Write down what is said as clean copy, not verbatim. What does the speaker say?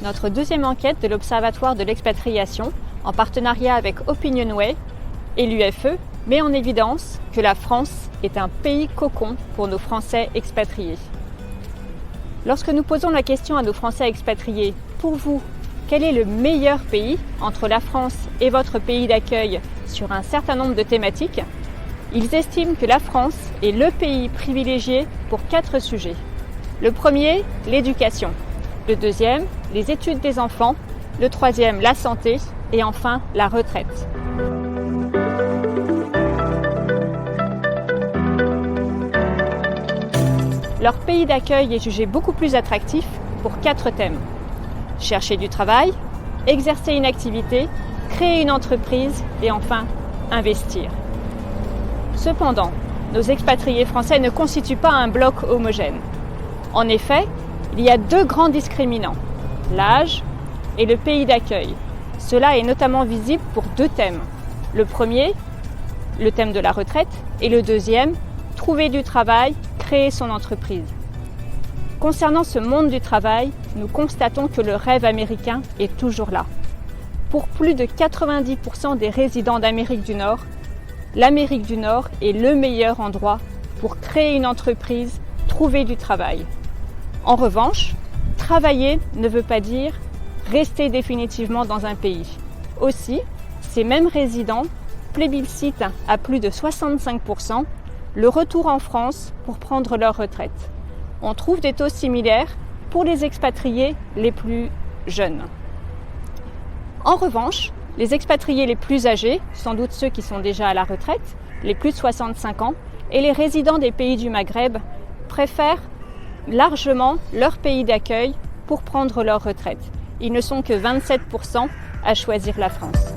Notre deuxième enquête de l'Observatoire de l'expatriation, en partenariat avec Opinionway et l'UFE, met en évidence que la France est un pays cocon pour nos Français expatriés. Lorsque nous posons la question à nos Français expatriés, pour vous, quel est le meilleur pays entre la France et votre pays d'accueil sur un certain nombre de thématiques, ils estiment que la France est le pays privilégié pour 4 sujets. Le premier, l'éducation. Le deuxième, les études des enfants. Le troisième, la santé. Et enfin, la retraite. Leur pays d'accueil est jugé beaucoup plus attractif pour 4 thèmes. Chercher du travail, exercer une activité, créer une entreprise et enfin, investir. Cependant, nos expatriés français ne constituent pas un bloc homogène. En effet, il y a 2 grands discriminants, l'âge et le pays d'accueil. Cela est notamment visible pour 2 thèmes. Le premier, le thème de la retraite, et le deuxième, trouver du travail, créer son entreprise. Concernant ce monde du travail, nous constatons que le rêve américain est toujours là. Pour plus de 90% des résidents d'Amérique du Nord, l'Amérique du Nord est le meilleur endroit pour créer une entreprise, trouver du travail. En revanche, travailler ne veut pas dire rester définitivement dans un pays. Aussi, ces mêmes résidents plébiscitent à plus de 65% le retour en France pour prendre leur retraite. On trouve des taux similaires pour les expatriés les plus jeunes. En revanche, les expatriés les plus âgés, sans doute ceux qui sont déjà à la retraite, les plus de 65 ans, et les résidents des pays du Maghreb préfèrent largement leur pays d'accueil pour prendre leur retraite. Ils ne sont que 27% à choisir la France.